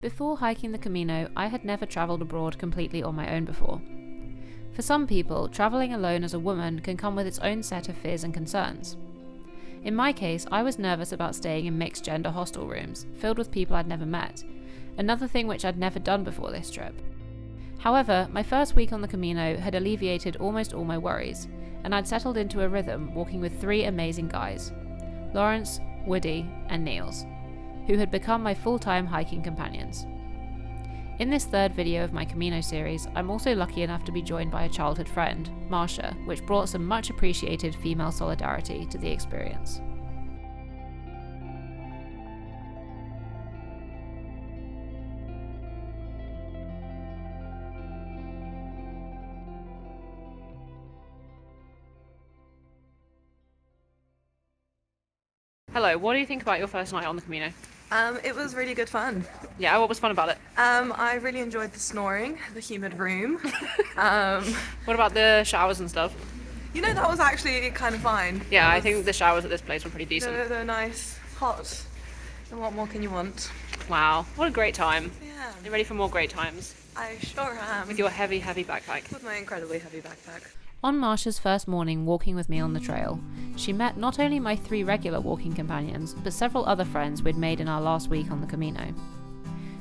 Before hiking the Camino, I had never travelled abroad completely on my own before. For some people, travelling alone as a woman can come with its own set of fears and concerns. In my case, I was nervous about staying in mixed gender hostel rooms, filled with people I'd never met, another thing which I'd never done before this trip. However, my first week on the Camino had alleviated almost all my worries, and I'd settled into a rhythm walking with three amazing guys, Lawrence, Woody, and Niels, who had become my full-time hiking companions. In this third video of my Camino series, I'm also lucky enough to be joined by a childhood friend, Marcia, which brought some much appreciated female solidarity to the experience. Hello, what do you think about your first night on the Camino? It was really good fun. Yeah, what was fun about it? I really enjoyed the snoring, the humid room. What about the showers and stuff? That was actually kind of fine. Yeah, I think the showers at this place were pretty decent. They're nice, hot, and what more can you want? Wow, what a great time. Yeah. You ready for more great times? I sure am. With your heavy, heavy backpack. With my incredibly heavy backpack. On Marcia's first morning walking with me on the trail, she met not only my three regular walking companions, but several other friends we'd made in our last week on the Camino.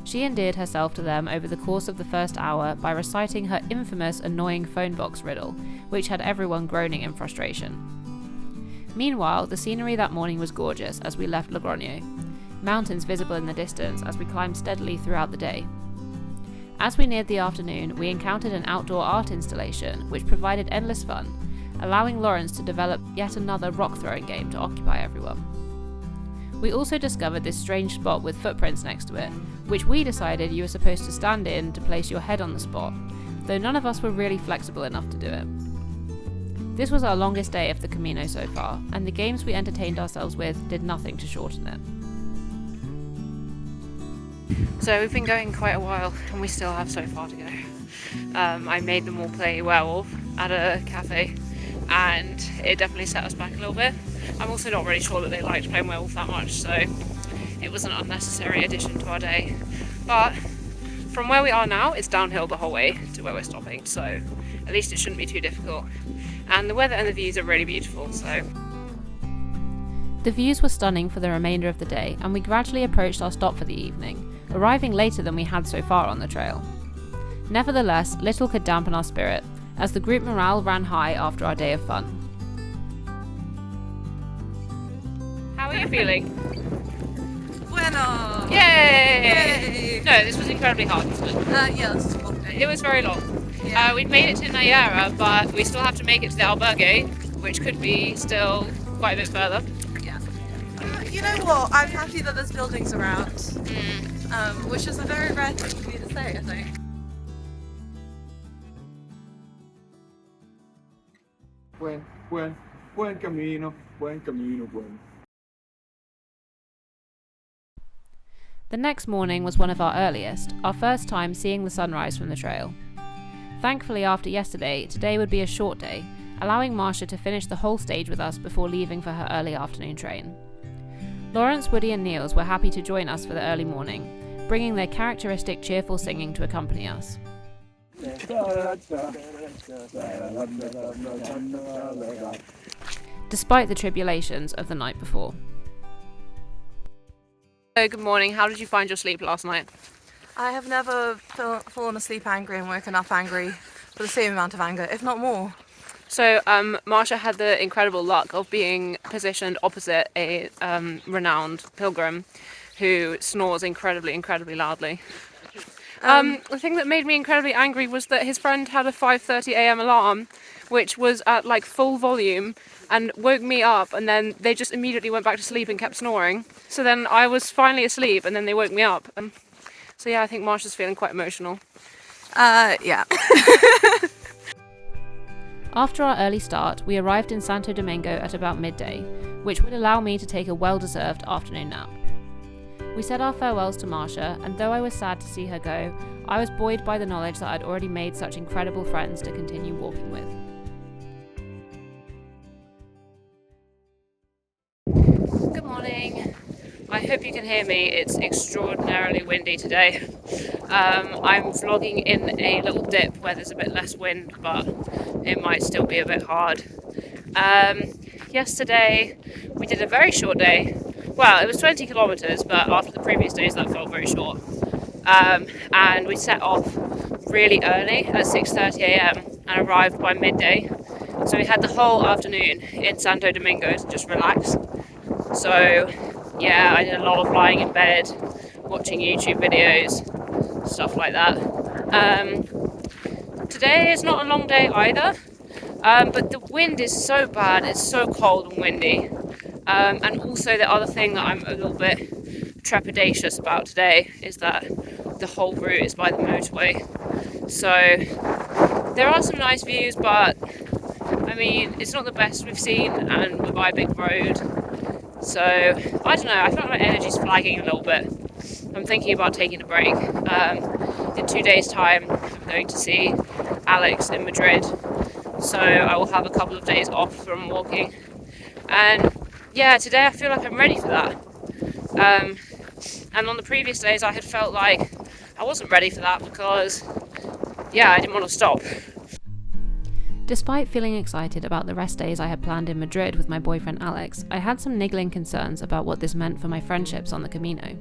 She endeared herself to them over the course of the first hour by reciting her infamous annoying phone box riddle, which had everyone groaning in frustration. Meanwhile, the scenery that morning was gorgeous as we left Logroño, mountains visible in the distance as we climbed steadily throughout the day. As we neared the afternoon, we encountered an outdoor art installation which provided endless fun, allowing Lawrence to develop yet another rock-throwing game to occupy everyone. We also discovered this strange spot with footprints next to it, which we decided you were supposed to stand in to place your head on the spot, though none of us were really flexible enough to do it. This was our longest day of the Camino so far, and the games we entertained ourselves with did nothing to shorten it. So we've been going quite a while and we still have so far to go. I made them all play werewolf at a cafe and it definitely set us back a little bit. I'm also not really sure that they liked playing werewolf that much, so it was an unnecessary addition to our day. But from where we are now, it's downhill the whole way to where we're stopping, so at least it shouldn't be too difficult. And the weather and the views are really beautiful, so. The views were stunning for the remainder of the day, and we gradually approached our stop for the evening, arriving later than we had so far on the trail. Nevertheless, little could dampen our spirit, as the group morale ran high after our day of fun. How are you feeling? Bueno! Yay! No, this was incredibly hard, wasn't it? Yeah, this is cool. It was very long. Yeah. We've made it to Nájera, but we still have to make it to the albergue, which could be still quite a bit further. Yeah. You know what? I'm happy that there's buildings around. Which is a very rare thing for me to say, I think. Buen camino, buen. The next morning was one of our earliest, our first time seeing the sunrise from the trail. Thankfully, after yesterday, today would be a short day, allowing Marcia to finish the whole stage with us before leaving for her early afternoon train. Lawrence, Woody and Niels were happy to join us for the early morning, bringing their characteristic cheerful singing to accompany us. Despite the tribulations of the night before. So, good morning. How did you find your sleep last night? I have never fallen asleep angry and woken up angry for the same amount of anger, if not more. So, Marcia had the incredible luck of being positioned opposite a renowned pilgrim who snores incredibly, incredibly loudly. The thing that made me incredibly angry was that his friend had a 5:30 a.m. alarm, which was at like full volume, and woke me up, and then they just immediately went back to sleep and kept snoring. So then I was finally asleep, and then they woke me up. So yeah, I think Marcia's feeling quite emotional. Yeah. After our early start, we arrived in Santo Domingo at about midday, which would allow me to take a well-deserved afternoon nap. We said our farewells to Marcia, and though I was sad to see her go, I was buoyed by the knowledge that I'd already made such incredible friends to continue walking with. Good morning. I hope you can hear me. It's extraordinarily windy today. I'm vlogging in a little dip where there's a bit less wind, but it might still be a bit hard. Yesterday we did a very short day. Well, it was 20 kilometers, but after the previous days that felt very short. And we set off really early at 6:30 a.m. and arrived by midday. So we had the whole afternoon in Santo Domingo to just relax. So yeah, I did a lot of lying in bed, watching YouTube videos, stuff like that. Today is not a long day either, but the wind is so bad, it's so cold and windy. And also the other thing that I'm a little bit trepidatious about today is that the whole route is by the motorway. So there are some nice views, but I mean, it's not the best we've seen, and we're by a big road. So I don't know, I feel like my energy's flagging a little bit. I'm thinking about taking a break. In 2 days' time, I'm going to see Alex in Madrid. So I will have a couple of days off from walking. And yeah, today I feel like I'm ready for that. And on the previous days I had felt like I wasn't ready for that because, yeah, I didn't want to stop. Despite feeling excited about the rest days I had planned in Madrid with my boyfriend Alex, I had some niggling concerns about what this meant for my friendships on the Camino.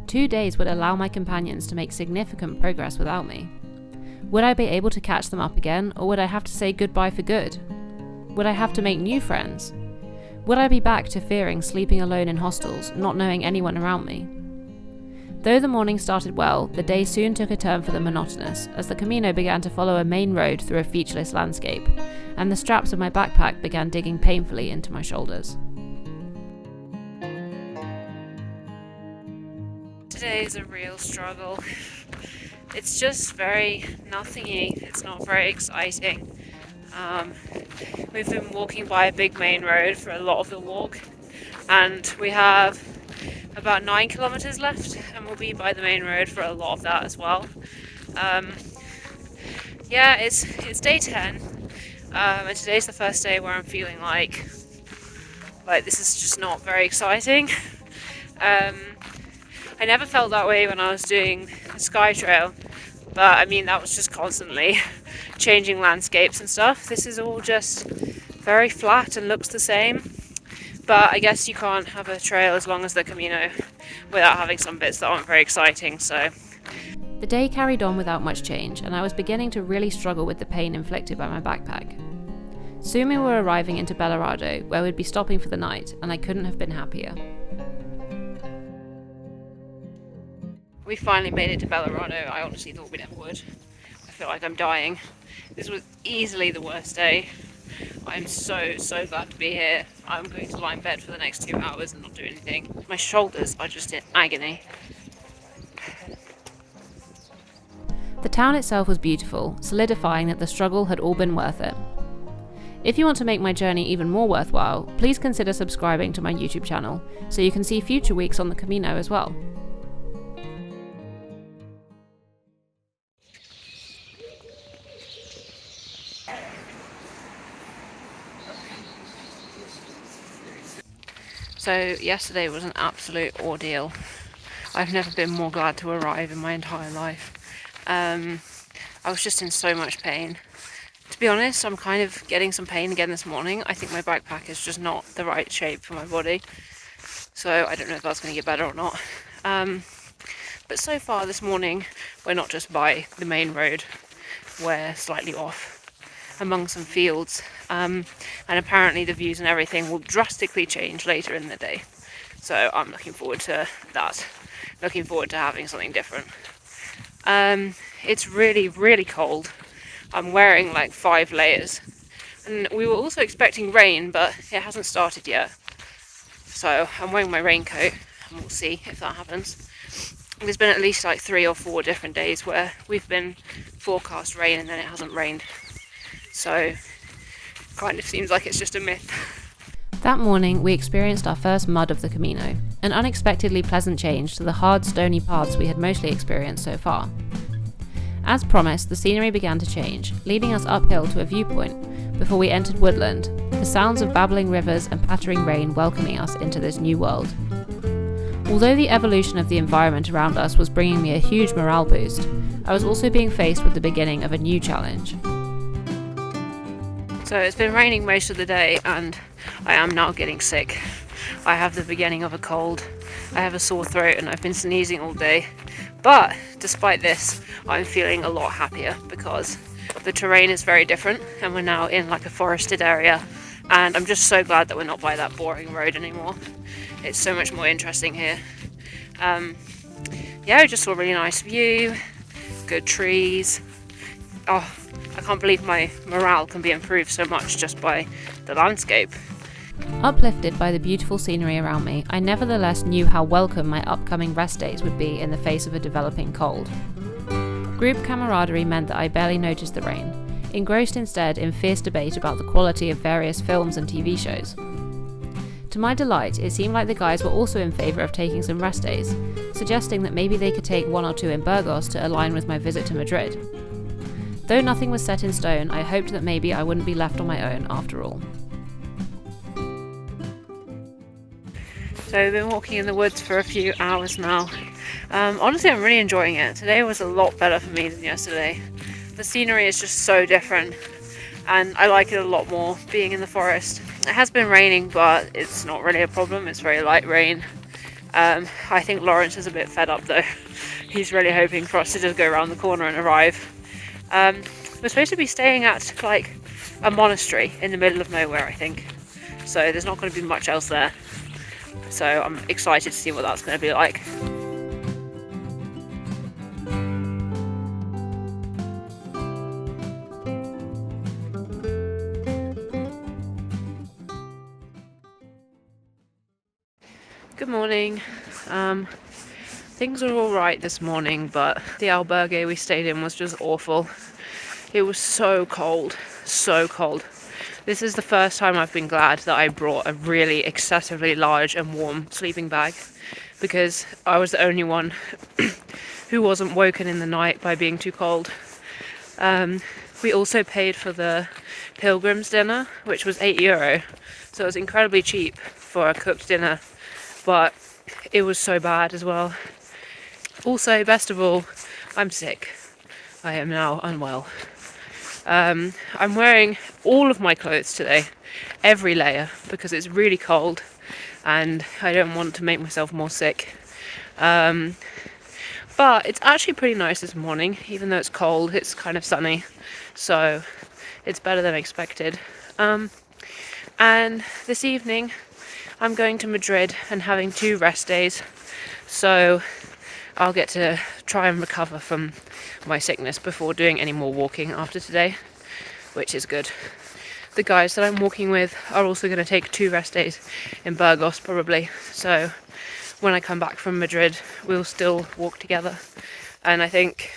2 days would allow my companions to make significant progress without me. Would I be able to catch them up again, or would I have to say goodbye for good? Would I have to make new friends? Would I be back to fearing sleeping alone in hostels, not knowing anyone around me? Though the morning started well, the day soon took a turn for the monotonous, as the Camino began to follow a main road through a featureless landscape, and the straps of my backpack began digging painfully into my shoulders. Today is a real struggle. It's just very nothingy. It's not very exciting. We've been walking by a big main road for a lot of the walk, and we have about 9 kilometers left, and we'll be by the main road for a lot of that as well. Yeah, it's day 10, and today's the first day where I'm feeling like this is just not very exciting. I never felt that way when I was doing the Sky Trail, but I mean that was just constantly changing landscapes and stuff. This is all just very flat and looks the same. But I guess you can't have a trail as long as the Camino without having some bits that aren't very exciting, so. The day carried on without much change, and I was beginning to really struggle with the pain inflicted by my backpack. Soon we were arriving into Belorado, where we'd be stopping for the night, and I couldn't have been happier. We finally made it to Belorado. I honestly thought we never would. I feel like I'm dying. This was easily the worst day. I'm so glad to be here. I'm going to lie in bed for the next 2 hours and not do anything. My shoulders are just in agony. The town itself was beautiful, solidifying that the struggle had all been worth it. If you want to make my journey even more worthwhile, please consider subscribing to my YouTube channel so you can see future weeks on the Camino as well. So yesterday was an absolute ordeal. I've never been more glad to arrive in my entire life. I was just in so much pain. To be honest, I'm kind of getting some pain again this morning. I think my backpack is just not the right shape for my body. So I don't know if that's going to get better or not. But so far this morning, we're not just by the main road. We're slightly off among some fields. And apparently the views and everything will drastically change later in the day. So I'm looking forward to that. Looking forward to having something different. It's really cold. I'm wearing like 5 layers. And we were also expecting rain, but it hasn't started yet. So I'm wearing my raincoat, and we'll see if that happens. There's been at least like 3 or 4 different days where we've been forecast rain and then it hasn't rained. So kind of seems like it's just a myth. That morning, we experienced our first mud of the Camino, an unexpectedly pleasant change to the hard, stony paths we had mostly experienced so far. As promised, the scenery began to change, leading us uphill to a viewpoint before we entered woodland, the sounds of babbling rivers and pattering rain welcoming us into this new world. Although the evolution of the environment around us was bringing me a huge morale boost, I was also being faced with the beginning of a new challenge. So it's been raining most of the day and I am now getting sick. I have the beginning of a cold, I have a sore throat and I've been sneezing all day. But despite this, I'm feeling a lot happier because the terrain is very different and we're now in like a forested area, and I'm just so glad that we're not by that boring road anymore. It's so much more interesting here. Yeah, just saw a really nice view, good trees. Oh, I can't believe my morale can be improved so much just by the landscape. Uplifted by the beautiful scenery around me, I nevertheless knew how welcome my upcoming rest days would be in the face of a developing cold. Group camaraderie meant that I barely noticed the rain, engrossed instead in fierce debate about the quality of various films and TV shows. To my delight, it seemed like the guys were also in favour of taking some rest days, suggesting that maybe they could take 1 or 2 in Burgos to align with my visit to Madrid. Though nothing was set in stone, I hoped that maybe I wouldn't be left on my own after all. So we've been walking in the woods for a few hours now. Honestly, I'm really enjoying it. Today was a lot better for me than yesterday. The scenery is just so different and I like it a lot more being in the forest. It has been raining, but it's not really a problem. It's very light rain. I think Lawrence is a bit fed up though. He's really hoping for us to just go around the corner and arrive. We're supposed to be staying at like a monastery in the middle of nowhere, I think. So there's not going to be much else there. So I'm excited to see what that's going to be like. Good morning. Things are all right this morning, but the albergue we stayed in was just awful. It was so cold, so cold. This is the first time I've been glad that I brought a really excessively large and warm sleeping bag, because I was the only one who wasn't woken in the night by being too cold. We also paid for the pilgrim's dinner, which was €8, so it was incredibly cheap for a cooked dinner, but it was so bad as well. Also, best of all, I'm sick. I am now unwell. I'm wearing all of my clothes today, every layer, because it's really cold and I don't want to make myself more sick. But it's actually pretty nice this morning, even though it's cold. It's kind of sunny, so it's better than expected. And this evening I'm going to Madrid and having 2 rest days, so I'll get to try and recover from my sickness before doing any more walking after today, which is good. The guys that I'm walking with are also going to take 2 rest days in Burgos probably, so when I come back from Madrid we'll still walk together. And I think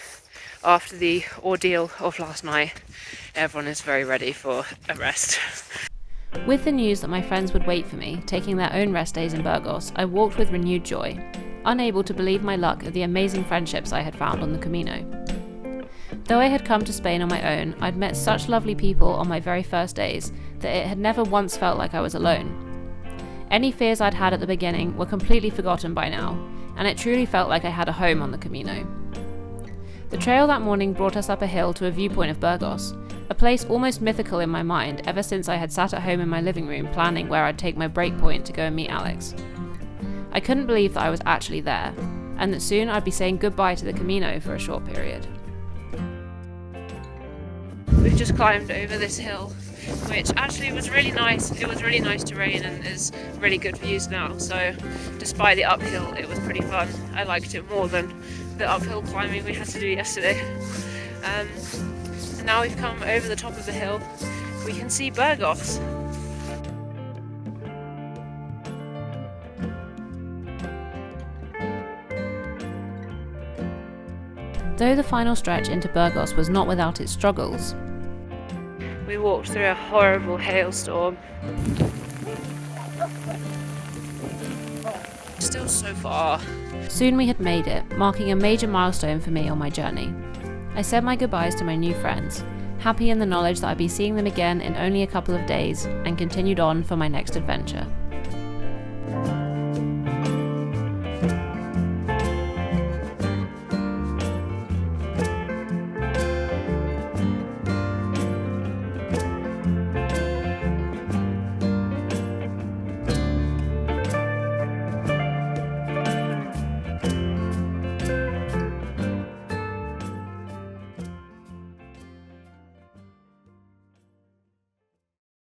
after the ordeal of last night, everyone is very ready for a rest. With the news that my friends would wait for me, taking their own rest days in Burgos, I walked with renewed joy, unable to believe my luck at the amazing friendships I had found on the Camino. Though I had come to Spain on my own, I'd met such lovely people on my very first days that it had never once felt like I was alone. Any fears I'd had at the beginning were completely forgotten by now, and it truly felt like I had a home on the Camino. The trail that morning brought us up a hill to a viewpoint of Burgos, a place almost mythical in my mind ever since I had sat at home in my living room planning where I'd take my break point to go and meet Alex. I couldn't believe that I was actually there, and that soon I'd be saying goodbye to the Camino for a short period. We've just climbed over this hill, which actually was really nice. It was really nice terrain and there's really good views now, so despite the uphill it was pretty fun. I liked it more than the uphill climbing we had to do yesterday. And now we've come over the top of the hill, we can see Burgos. Though the final stretch into Burgos was not without its struggles. We walked through a horrible hailstorm. Still so far. Soon we had made it, marking a major milestone for me on my journey. I said my goodbyes to my new friends, happy in the knowledge that I'd be seeing them again in only a couple of days, and continued on for my next adventure.